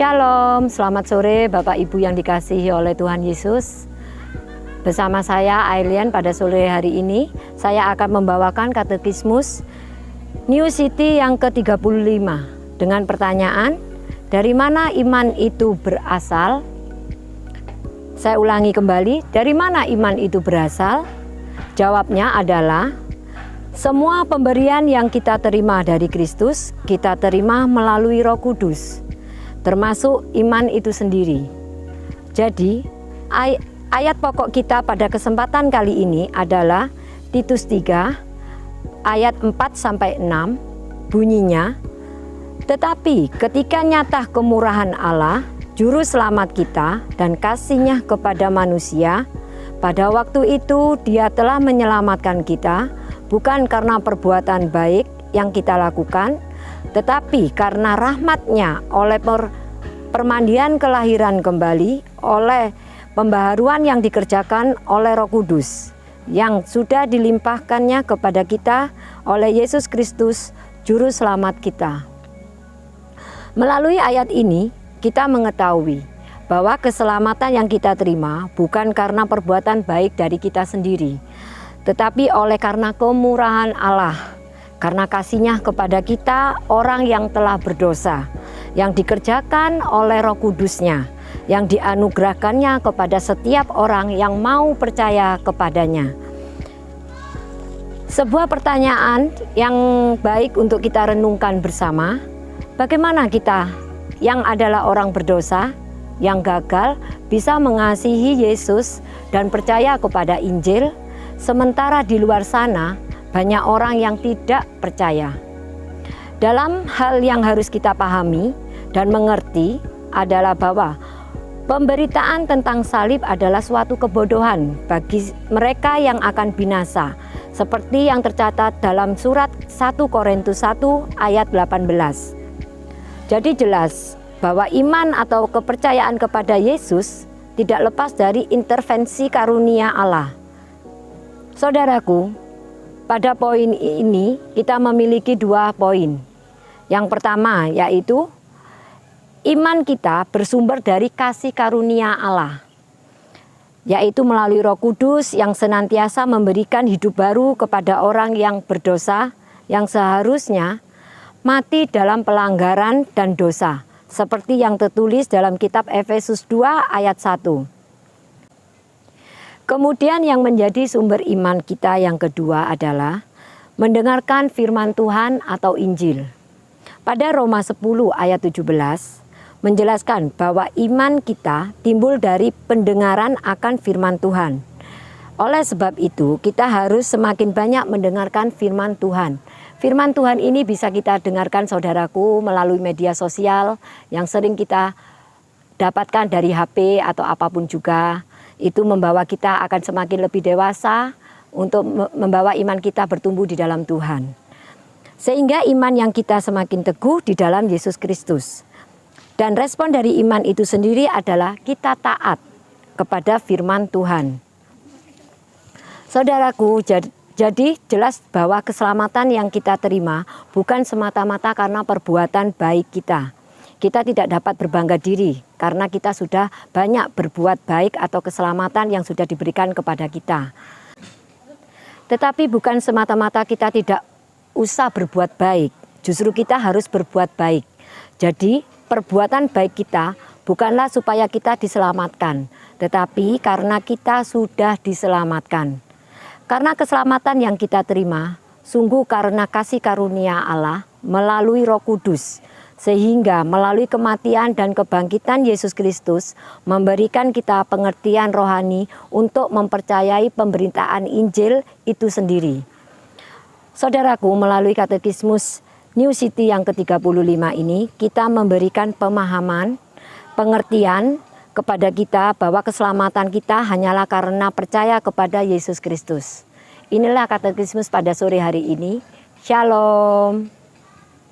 Shalom, selamat sore Bapak Ibu yang dikasihi oleh Tuhan Yesus. Bersama saya Ailian pada sore hari ini, saya akan membawakan katekismus New City yang ke-35 dengan pertanyaan, dari mana iman itu berasal? Saya ulangi kembali, dari mana iman itu berasal? Jawabnya adalah, semua pemberian yang kita terima dari Kristus, kita terima melalui Roh Kudus, termasuk iman itu sendiri. Jadi, ayat pokok kita pada kesempatan kali ini adalah Titus 3 ayat 4-6, bunyinya, tetapi ketika nyata kemurahan Allah, juru selamat kita dan kasih-Nya kepada manusia, pada waktu itu Dia telah menyelamatkan kita, bukan karena perbuatan baik yang kita lakukan, tetapi karena rahmat-Nya oleh permandian kelahiran kembali, oleh pembaharuan yang dikerjakan oleh Roh Kudus, yang sudah dilimpahkannya kepada kita oleh Yesus Kristus, Juru Selamat kita. Melalui ayat ini, kita mengetahui bahwa keselamatan yang kita terima bukan karena perbuatan baik dari kita sendiri, tetapi oleh karena kemurahan Allah, karena kasih-Nya kepada kita orang yang telah berdosa, yang dikerjakan oleh Roh Kudus-Nya, yang dianugerahkannya kepada setiap orang yang mau percaya kepadanya. Sebuah pertanyaan yang baik untuk kita renungkan bersama, bagaimana kita yang adalah orang berdosa, yang gagal, bisa mengasihi Yesus dan percaya kepada Injil, sementara di luar sana banyak orang yang tidak percaya. Dalam hal yang harus kita pahami dan mengerti adalah bahwa pemberitaan tentang salib adalah suatu kebodohan bagi mereka yang akan binasa, seperti yang tercatat dalam surat 1 Korintus 1 ayat 18. Jadi jelas bahwa iman atau kepercayaan kepada Yesus tidak lepas dari intervensi karunia Allah. Saudaraku, pada poin ini kita memiliki dua poin. Yang pertama yaitu iman kita bersumber dari kasih karunia Allah, yaitu melalui Roh Kudus yang senantiasa memberikan hidup baru kepada orang yang berdosa, yang seharusnya mati dalam pelanggaran dan dosa, seperti yang tertulis dalam kitab Efesus 2 ayat 1. Kemudian yang menjadi sumber iman kita yang kedua adalah mendengarkan firman Tuhan atau Injil. Pada Roma 10 ayat 17 menjelaskan bahwa iman kita timbul dari pendengaran akan firman Tuhan. Oleh sebab itu kita harus semakin banyak mendengarkan firman Tuhan. Firman Tuhan ini bisa kita dengarkan saudaraku melalui media sosial yang sering kita dapatkan dari HP atau apapun juga. Itu membawa kita akan semakin lebih dewasa untuk membawa iman kita bertumbuh di dalam Tuhan. Sehingga iman yang kita semakin teguh di dalam Yesus Kristus. Dan respon dari iman itu sendiri adalah kita taat kepada firman Tuhan. Saudaraku, jadi jelas bahwa keselamatan yang kita terima bukan semata-mata karena perbuatan baik kita. Kita tidak dapat berbangga diri karena kita sudah banyak berbuat baik atau keselamatan yang sudah diberikan kepada kita. Tetapi bukan semata-mata kita tidak usah berbuat baik, justru kita harus berbuat baik. Jadi perbuatan baik kita bukanlah supaya kita diselamatkan, tetapi karena kita sudah diselamatkan. Karena keselamatan yang kita terima sungguh karena kasih karunia Allah melalui Roh Kudus, sehingga melalui kematian dan kebangkitan Yesus Kristus memberikan kita pengertian rohani untuk mempercayai pemberitaan Injil itu sendiri. Saudaraku, melalui katekismus New City yang ke-35 ini kita memberikan pemahaman, pengertian kepada kita bahwa keselamatan kita hanyalah karena percaya kepada Yesus Kristus. Inilah katekismus pada sore hari ini. Shalom.